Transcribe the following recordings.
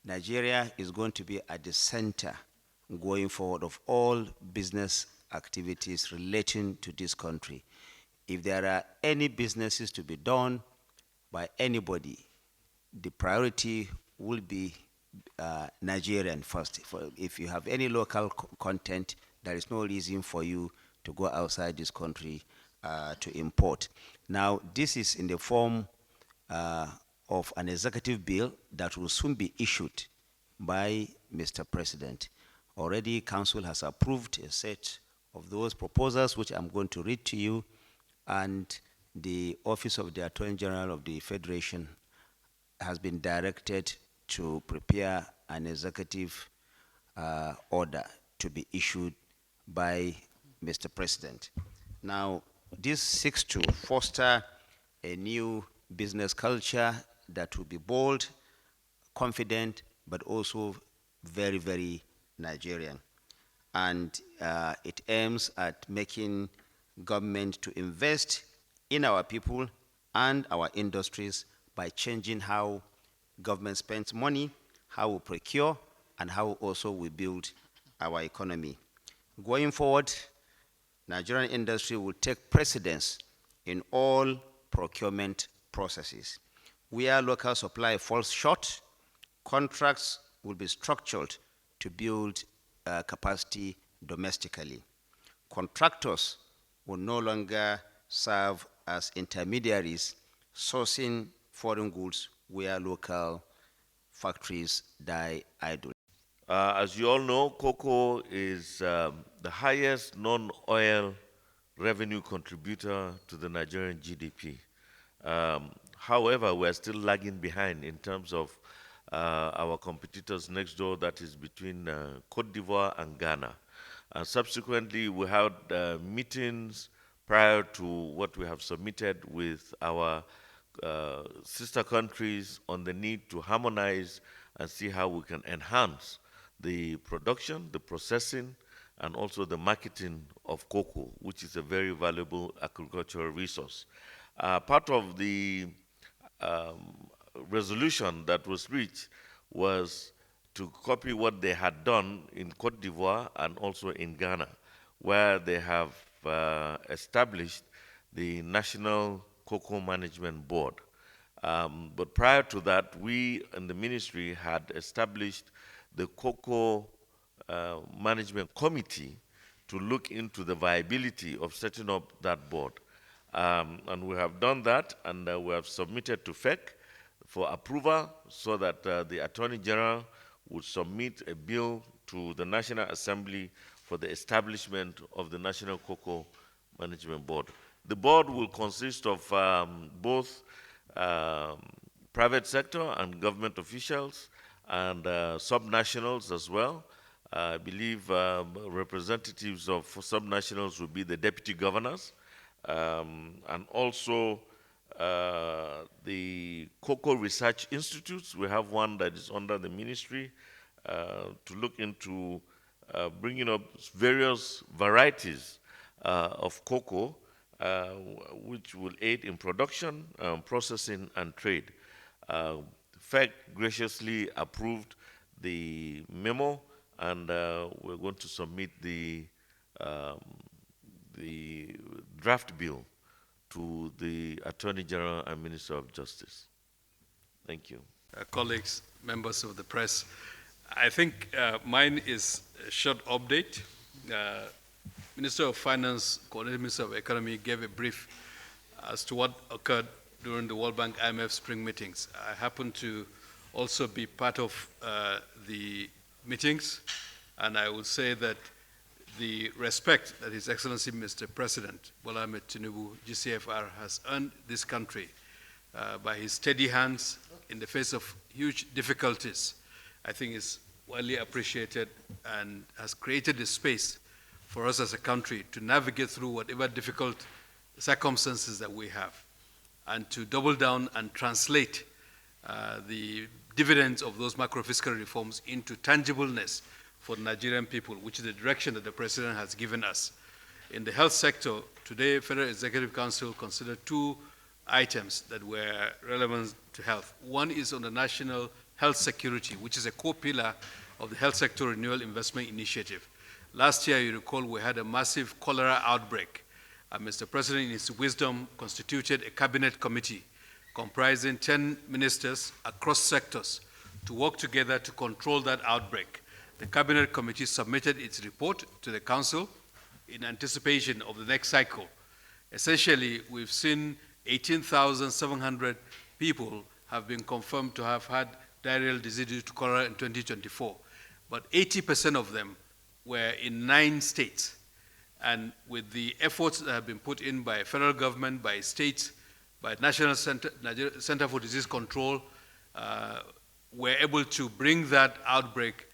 Nigeria is going to be at the center going forward of all business activities relating to this country. If there are any businesses to be done by anybody, the priority will be Nigerian first. If you have any local content, there is no reason for you to go outside this country to import. Now, this is in the form of an executive bill that will soon be issued by Mr. President. Already, Council has approved a set of those proposals, which I'm going to read to you, and the Office of the Attorney General of the Federation has been directed to prepare an executive order to be issued by Mr. President. Now, this seeks to foster a new business culture that will be bold, confident, but also very, very Nigerian. And it aims at making government to invest in our people and our industries by changing how government spends money, how we procure, and how also we build our economy. Going forward, Nigerian industry will take precedence in all procurement processes. Where local supply falls short, contracts will be structured to build capacity domestically. Contractors will no longer serve as intermediaries sourcing foreign goods where local factories die idle. As you all know, cocoa is the highest non-oil revenue contributor to the Nigerian GDP. However, we're still lagging behind in terms of our competitors next door, that is between Cote d'Ivoire and Ghana. Subsequently, we had meetings prior to what we have submitted with our sister countries on the need to harmonize and see how we can enhance the production, the processing, and also the marketing of cocoa, which is a very valuable agricultural resource. Part of the resolution that was reached was to copy what they had done in Cote d'Ivoire and also in Ghana, where they have established the National Cocoa Management Board. But prior to that, we in the ministry had established the Cocoa Management Committee to look into the viability of setting up that board. And we have done that, and we have submitted to FEC for approval so that the Attorney General would submit a bill to the National Assembly for the establishment of the National Cocoa Management Board. The board will consist of both private sector and government officials and subnationals as well. I believe representatives of subnationals will be the deputy governors, and also the Cocoa Research Institutes. We have one that is under the ministry to look into bringing up various varieties of cocoa which will aid in production, processing, and trade. FEC graciously approved the memo, and we're going to submit the draft bill to the Attorney General and Minister of Justice. Thank you. Colleagues, members of the press, I think mine is a short update. Minister of Finance, Coordinating Minister of Economy gave a brief as to what occurred during the World Bank IMF spring meetings. I happen to also be part of the meetings, and I will say that the respect that His Excellency Mr. President Bola Ahmed Tinubu, GCFR, has earned this country by his steady hands in the face of huge difficulties, I think is widely appreciated and has created a space for us as a country to navigate through whatever difficult circumstances that we have, and to double down and translate the dividends of those macro-fiscal reforms into tangibleness for the Nigerian people, which is the direction that the President has given us. In the health sector, today, Federal Executive Council considered two items that were relevant to health. One is on the National health security, which is a core pillar of the Health Sector Renewal Investment Initiative. Last year, you recall, we had a massive cholera outbreak. Mr. President, in his wisdom, constituted a cabinet committee comprising 10 ministers across sectors to work together to control that outbreak. The cabinet committee submitted its report to the council in anticipation of the next cycle. Essentially, we've seen 18,700 people have been confirmed to have had diarrheal disease due to cholera in 2024, but 80% of them were in 9 states. And with the efforts that have been put in by federal government, by states, by National Center for Disease Control, we're able to bring that outbreak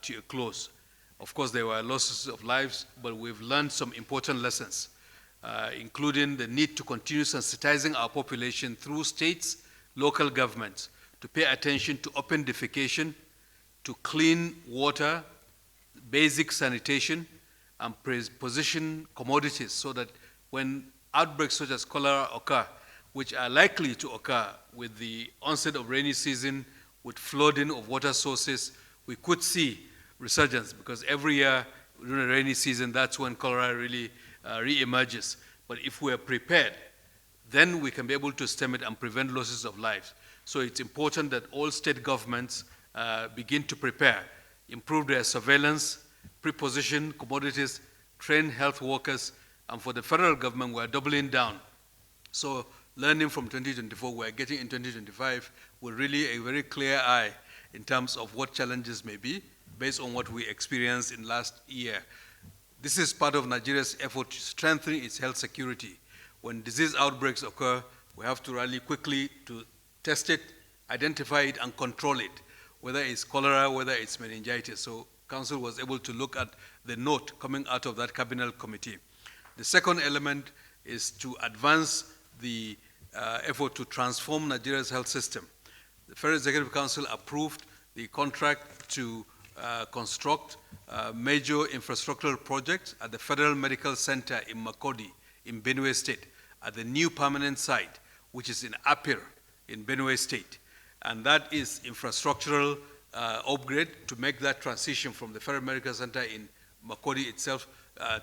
to a close. Of course, there were losses of lives, but we've learned some important lessons, including the need to continue sensitizing our population through states, local governments, to pay attention to open defecation, to clean water, basic sanitation, and position commodities so that when outbreaks such as cholera occur, which are likely to occur with the onset of rainy season, with flooding of water sources, we could see resurgence, because every year during the rainy season, that's when cholera really re-emerges. But if we are prepared, then we can be able to stem it and prevent losses of lives. So it's important that all state governments begin to prepare, improve their surveillance, pre-position commodities, train health workers, and for the federal government, we're doubling down. So learning from 2024, we're getting in 2025 with really a very clear eye in terms of what challenges may be based on what we experienced in last year. This is part of Nigeria's effort to strengthen its health security. When disease outbreaks occur, we have to rally quickly to test it, identify it, and control it, whether it's cholera, whether it's meningitis. So Council was able to look at the note coming out of that cabinet committee. The second element is to advance the effort to transform Nigeria's health system. The Federal Executive Council approved the contract to construct major infrastructural projects at the Federal Medical Center in Makurdi in Benue State, at the new permanent site, which is in Apir in Benue State. And that is infrastructural upgrade to make that transition from the Federal Medical Center in Makurdi itself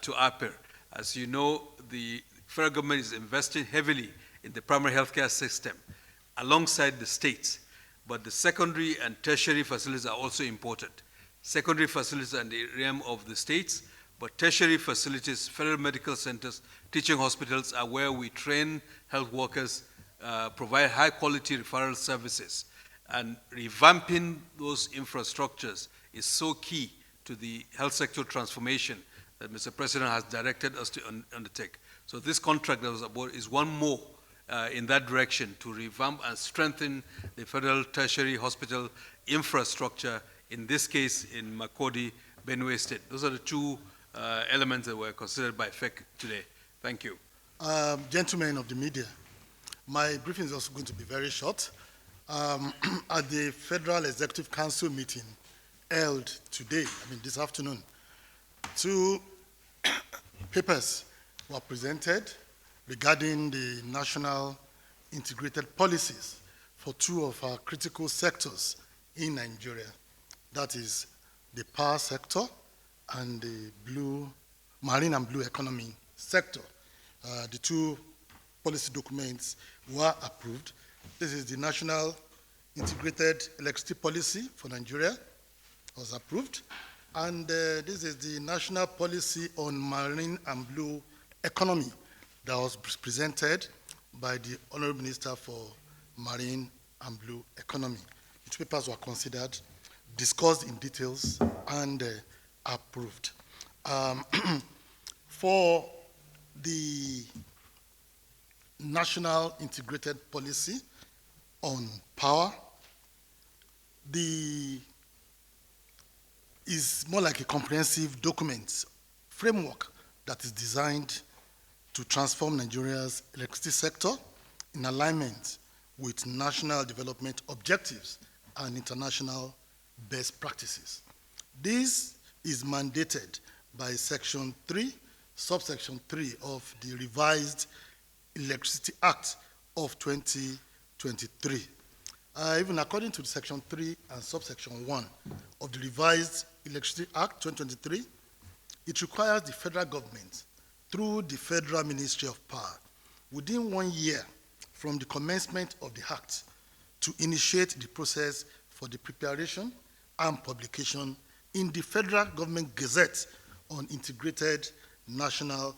to Apir. As you know, the federal government is investing heavily in the primary healthcare system alongside the states, but the secondary and tertiary facilities are also important. Secondary facilities are in the realm of the states, but tertiary facilities, federal medical centers, teaching hospitals are where we train health workers, provide high quality referral services, and revamping those infrastructures is so key to the health sector transformation that Mr. President has directed us to undertake. So this contract that was about is one more in that direction to revamp and strengthen the federal tertiary hospital infrastructure, in this case in Makurdi, Benue State. Those are the two elements that were considered by FEC today. Thank you. Gentlemen of the media, my briefing is also going to be very short. At the Federal Executive Council meeting held today, this afternoon, 2 papers were presented regarding the national integrated policies for 2 of our critical sectors in Nigeria. That is the power sector and the marine and blue economy sector. The 2 policy documents were approved. This is the National Integrated Electricity Policy for Nigeria, was approved. And this is the National Policy on Marine and Blue Economy that was presented by the Honorable Minister for Marine and Blue Economy. The 2 papers were considered, discussed in details, and approved. For the National Integrated Policy on Power, is more like a comprehensive document, framework that is designed to transform Nigeria's electricity sector in alignment with national development objectives and international best practices. This is mandated by Section 3, subsection 3 of the revised Electricity Act of 2023. even according to the Section 3 and subsection 1 of the revised Electricity Act 2023, it requires the federal government, through the Federal Ministry of Power, within 1 year from the commencement of the Act, to initiate the process for the preparation and publication in the Federal Government Gazette on Integrated National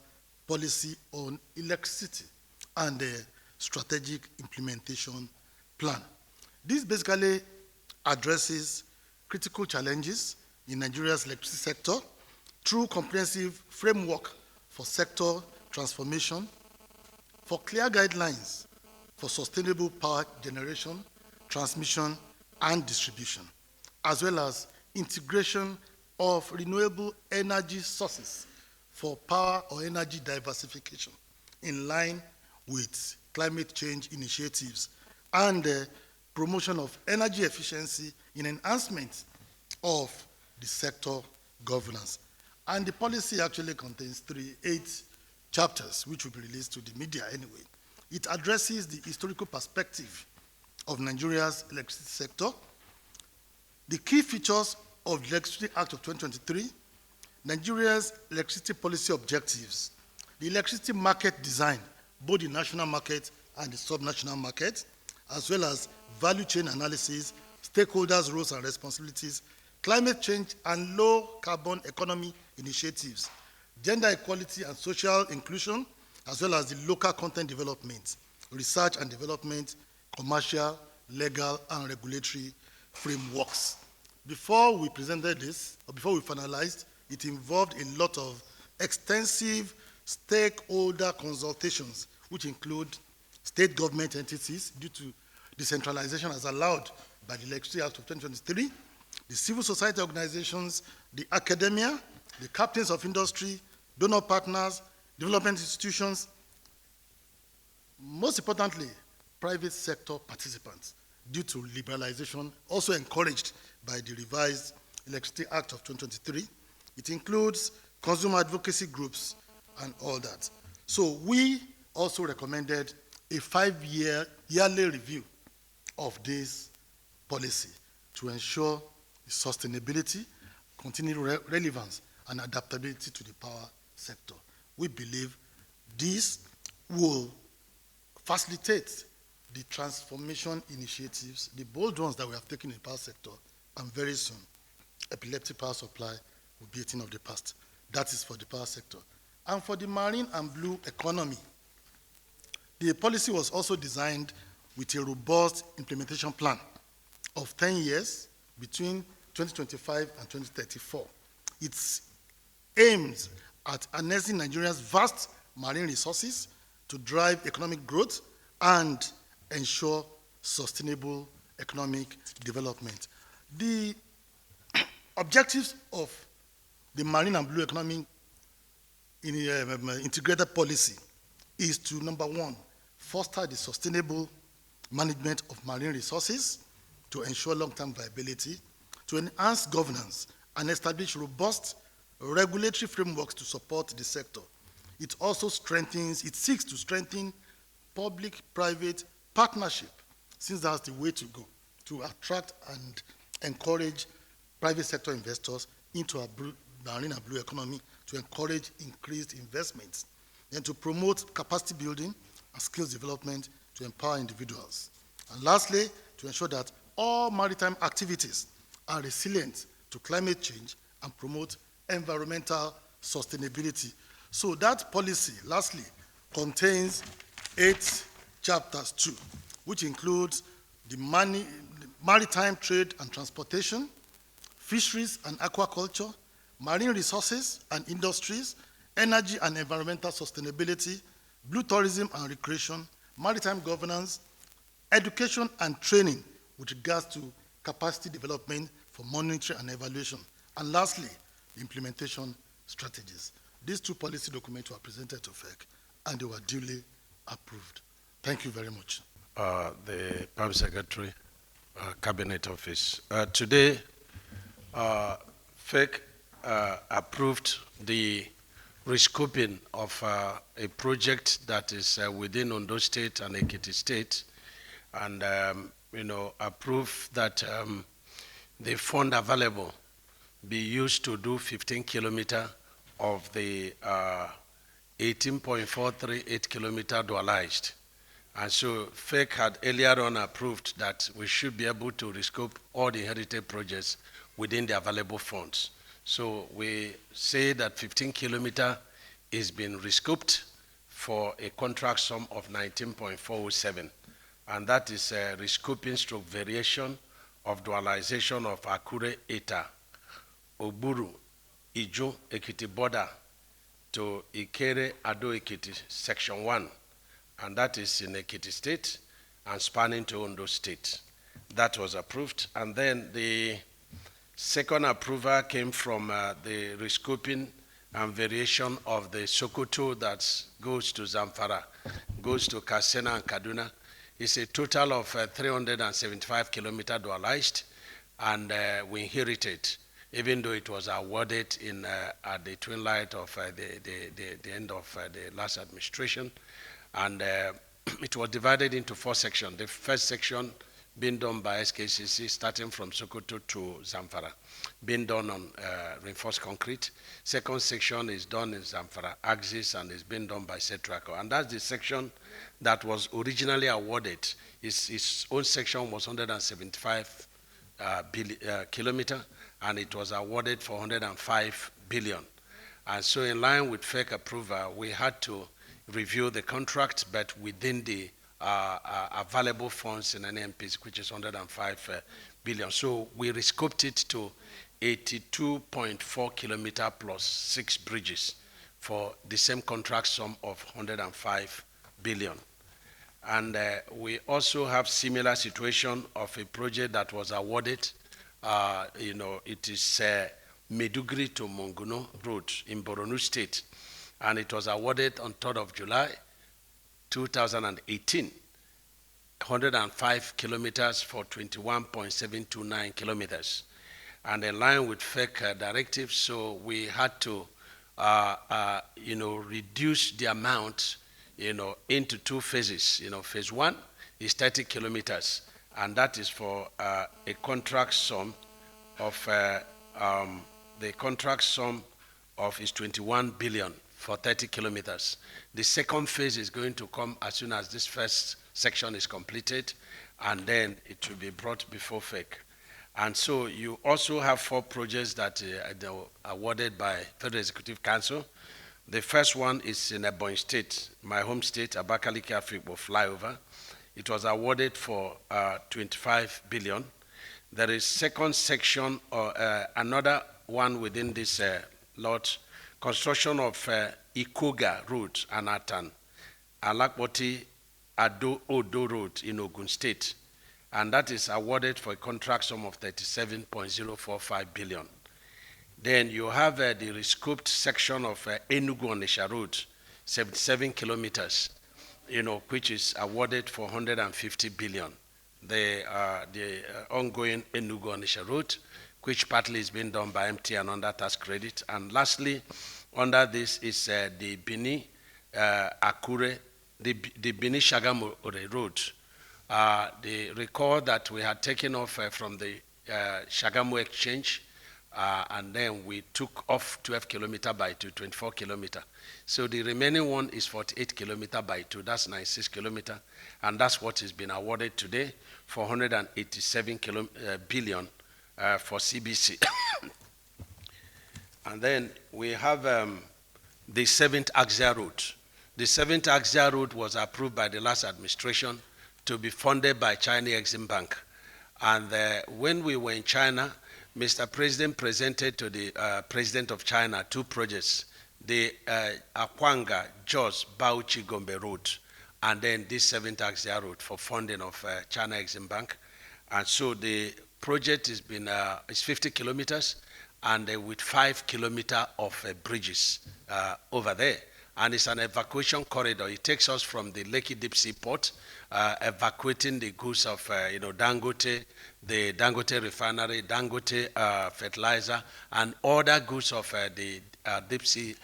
Policy on Electricity and the Strategic Implementation Plan. This basically addresses critical challenges in Nigeria's electricity sector through comprehensive framework for sector transformation, for clear guidelines for sustainable power generation, transmission, and distribution, as well as integration of renewable energy sources for power or energy diversification in line with climate change initiatives and promotion of energy efficiency in enhancement of the sector governance. And the policy actually contains 8 chapters, which will be released to the media anyway. It addresses the historical perspective of Nigeria's electricity sector, the key features of the Electricity Act of 2023, Nigeria's electricity policy objectives, the electricity market design, both the national market and the subnational market, as well as value chain analysis, stakeholders' roles and responsibilities, climate change and low carbon economy initiatives, gender equality and social inclusion, as well as the local content development, research and development, commercial, legal, and regulatory frameworks. Before we presented this, or before we finalized, it involved a lot of extensive stakeholder consultations, which include state government entities due to decentralization as allowed by the Electricity Act of 2023, the civil society organizations, the academia, the captains of industry, donor partners, development institutions, most importantly, private sector participants, due to liberalization, also encouraged by the revised Electricity Act of 2023. It includes consumer advocacy groups and all that. So we also recommended a 5-year yearly review of this policy to ensure sustainability, continued relevance, and adaptability to the power sector. We believe this will facilitate the transformation initiatives, the bold ones that we have taken in the power sector, and very soon, epileptic power supply will be a thing of the past. That is for the power sector. And for the marine and blue economy, the policy was also designed with a robust implementation plan of 10 years between 2025 and 2034. It aims at harnessing Nigeria's vast marine resources to drive economic growth and ensure sustainable economic development. The objectives of the marine and blue economy in integrated policy is to, number one, foster the sustainable management of marine resources to ensure long-term viability, to enhance governance and establish robust regulatory frameworks to support the sector. It also seeks to strengthen public-private partnership, since that's the way to go, to attract and encourage private sector investors into our marine and blue economy, to encourage increased investments, and to promote capacity building and skills development to empower individuals. And lastly, to ensure that all maritime activities are resilient to climate change and promote environmental sustainability. So that policy, lastly, contains 8 chapters too, which includes the maritime trade and transportation, fisheries and aquaculture, marine resources and industries, energy and environmental sustainability, blue tourism and recreation, maritime governance, education and training with regards to capacity development for monitoring and evaluation, and lastly, the implementation strategies. These 2 policy documents were presented to FEC and they were duly approved. Thank you very much. The Prime Secretary, Cabinet Office. Today, FEC approved the rescoping of a project that is within Ondo State and Ekiti State, and approve that the fund available be used to do 15 kilometer of the 18.438 kilometer dualized. And so FEC had earlier on approved that we should be able to rescope all the heritage projects within the available funds. So we say that 15 kilometer is being rescoped for a contract sum of 19.407. And that is a rescoping stroke variation of dualization of Akure Eta, Oburu, Ijo, Ekiti border to Ikere Ado Ekiti, section 1. And that is in Ekiti State and spanning to Ondo State. That was approved. And then the second approval came from the rescoping and variation of the Sokoto that goes to Zamfara, goes to Katsina and Kaduna. It's a total of 375 kilometers dualized, and we inherited, even though it was awarded in at the twin light of the end of the last administration. And it was divided into 4 sections. The first section being done by SKCC, starting from Sokoto to Zamfara, being done on reinforced concrete. Second section is done in Zamfara axis and is being done by Setraco. And that's the section that was originally awarded. Its own section was 175 kilometer, and it was awarded for 105 billion. And so in line with FEC approval, we had to review the contract, but within the available funds in NMPs, which is 105 billion. So we rescoped it to 82.4 kilometer plus 6 bridges for the same contract sum of 105 billion. And we also have similar situation of a project that was awarded. It is Meduguri to Monguno Road in Borno State, and it was awarded on 3rd of July 2018, 105 kilometers for 21.729 kilometers. And in line with FEC directives, so we had to reduce the amount into 2 phases. Phase 1 is 30 kilometers, and that is for a contract sum of is 21 billion for 30 kilometers. The second phase is going to come as soon as this first section is completed, and then it will be brought before FEC. And so you also have 4 projects that are awarded by Federal Executive Council. The first one is in Ebonyi State, my home state, Abakaliki Afikpo flyover. It was awarded for 25 billion. There is second section, or another one within this lot, construction of Ikoga Road, Anatan, Alakpoti Ado Odo Road in Ogun State. And that is awarded for a contract sum of 37.045 billion. Then you have the rescoped section of Enugu-Onitsha Road, 77 kilometers, which is awarded for 150 billion. The ongoing Enugu-Onitsha Road, which partly is being done by MT and under tax credit. And lastly, under this is the Bini Akure, the Bini Shagamu Road. The record that we had taken off from the Shagamu exchange, and then we took off 12 kilometer by 2, 24 kilometer. So the remaining one is 48 kilometer by 2, that's 96 kilometer, and that's what is being awarded today for 187 billion for CBC. And then we have the 7th Axia Road. The 7th Axia Road was approved by the last administration to be funded by China Exim Bank. And when we were in China, Mr. President presented to the President of China 2 projects, the Akwanga, Jos, Bauchi, Gombe Road, and then this 7th Axia Road for funding of China Exim Bank. And so the project has been, is 50 kilometers, and with 5 kilometers of bridges over there. And it's an evacuation corridor. It takes us from the Lekki Deep Sea Port, evacuating the goods of Dangote, the Dangote refinery, Dangote fertilizer, and other goods of the Deep Sea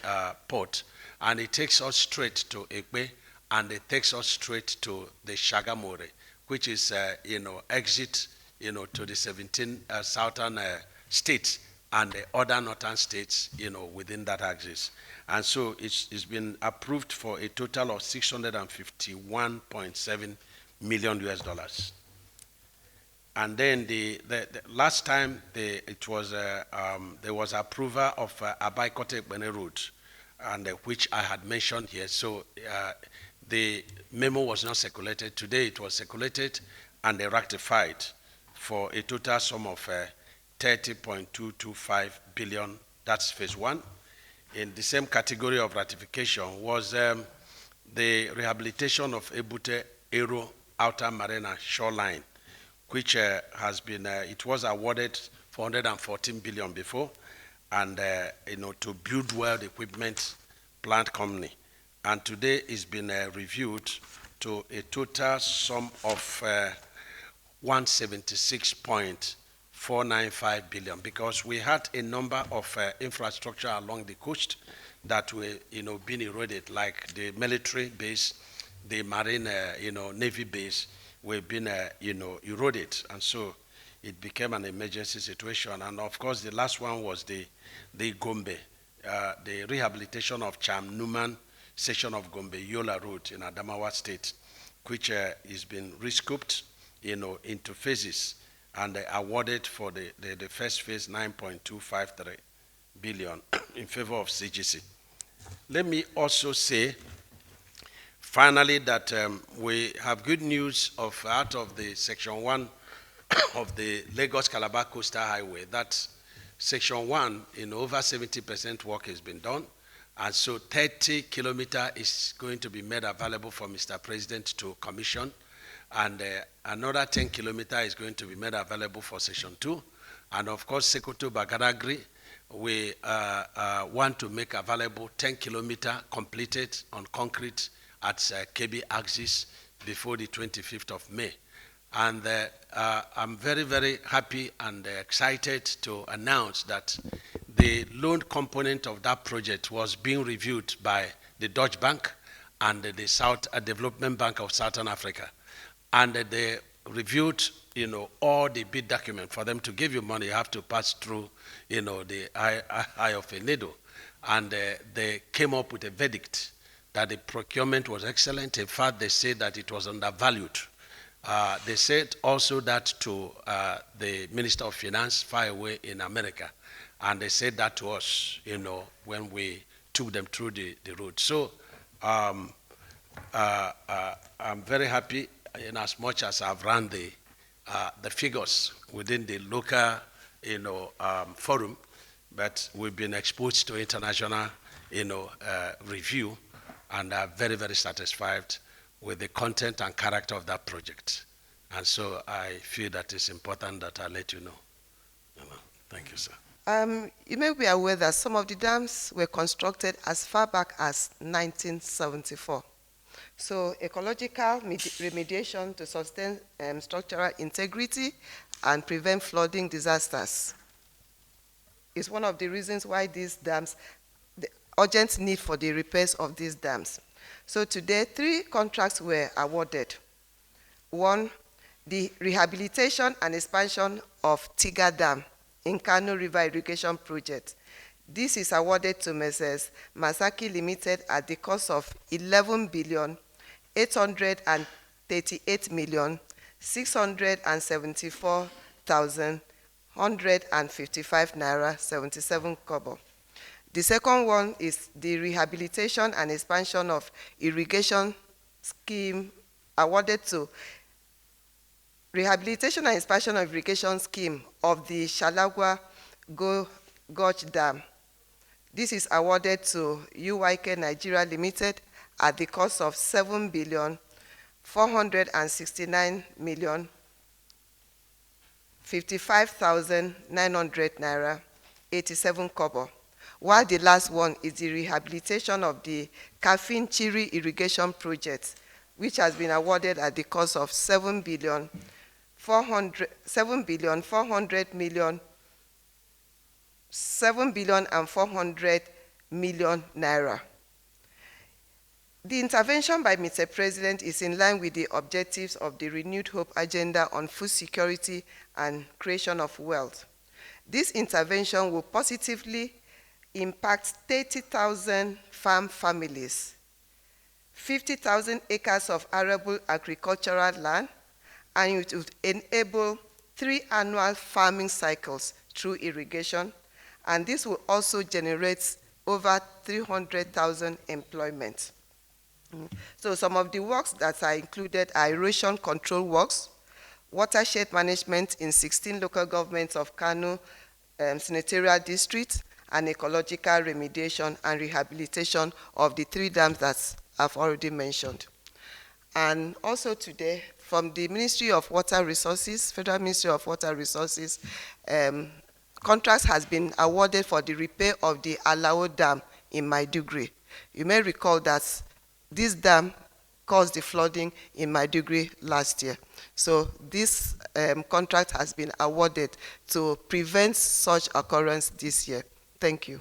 Port. And it takes us straight to Ekpe, and it takes us straight to the Shagamore, which is, exit, to the 17 southern states and the other northern states, within that axis. And so it's been approved for a total of $651.7 million US dollars. And then the last time there was approval of Abai-Kote-Bene Road, and which I had mentioned here. So the memo was not circulated. Today it was circulated and they ratified for a total sum of 30.225 billion. That's phase one. In the same category of ratification was the rehabilitation of Ebute Aero Outer Marina Shoreline, which has been, it was awarded 414 billion before, and to build world equipment plant company. And today it's been reviewed to a total sum of 176.495 billion, because we had a number of infrastructure along the coast that were, being eroded, like the military base, the marine, navy base, were being, eroded, and so it became an emergency situation. And of course, the last one was the Gombe, the rehabilitation of Cham Numan section of Gombe Yola Road in Adamawa State, which is been rescooped, into phases, and awarded for the first phase 9.253 billion in favor of CGC. Let me also say, finally, that we have good news out of the section 1 of the Lagos-Calabar Coastal Highway. That section 1, over 70% work has been done, and so 30 kilometers is going to be made available for Mr. President to commission, and another 10 kilometers is going to be made available for section 2. And of course, Sekoto Bagadagri, we want to make available 10 kilometers completed on concrete at KB axis before the 25th of May. And I'm very, very happy and excited to announce that the loan component of that project was being reviewed by the Dutch Bank and the South Development Bank of Southern Africa. And they reviewed, all the bid documents. For them to give you money, you have to pass through, the eye of a needle. And they came up with a verdict that the procurement was excellent. In fact, they said that it was undervalued. They said also that to the Minister of Finance far away in America. And they said that to us, when we took them through the road. So I'm very happy, in as much as I've run the figures within the local, forum, but we've been exposed to international, review, and are very, very satisfied with the content and character of that project. And so I feel that it's important that I let you know. Thank you, sir. You may be aware that some of the dams were constructed as far back as 1974. So ecological remediation to sustain structural integrity and prevent flooding disasters is one of the reasons why these dams, the urgent need for the repairs of these dams. So today, 3 contracts were awarded. 1, the rehabilitation and expansion of Tiga Dam in Kano River Irrigation Project. This is awarded to Messrs. Masaki Limited at the cost of 11,838,674,155 naira 77 kobo. The second one is the rehabilitation and expansion of irrigation scheme awarded to rehabilitation and expansion of irrigation scheme of the Shalagwa Gorge Dam. This is awarded to UYK Nigeria Limited at the cost of 7,469,055,900 naira 87 kobo. While the last one is the rehabilitation of the Kafin Chiri irrigation project, which has been awarded at the cost of 7,400,000,000 naira. The intervention by Mr. President is in line with the objectives of the Renewed Hope Agenda on food security and creation of wealth. This intervention will positively impact 30,000 farm families, 50,000 acres of arable agricultural land, and it would enable 3 annual farming cycles through irrigation, and this will also generate over 300,000 employment. So some of the works that are included are erosion control works, watershed management in 16 local governments of Kano senatorial district, and ecological remediation and rehabilitation of the 3 dams that I've already mentioned. And also today, from the Ministry of Water Resources, Federal Ministry of Water Resources, contracts has been awarded for the repair of the Alao Dam in Maiduguri. You may recall that this dam caused the flooding in Maiduguri last year. So this contract has been awarded to prevent such occurrence this year. Thank you.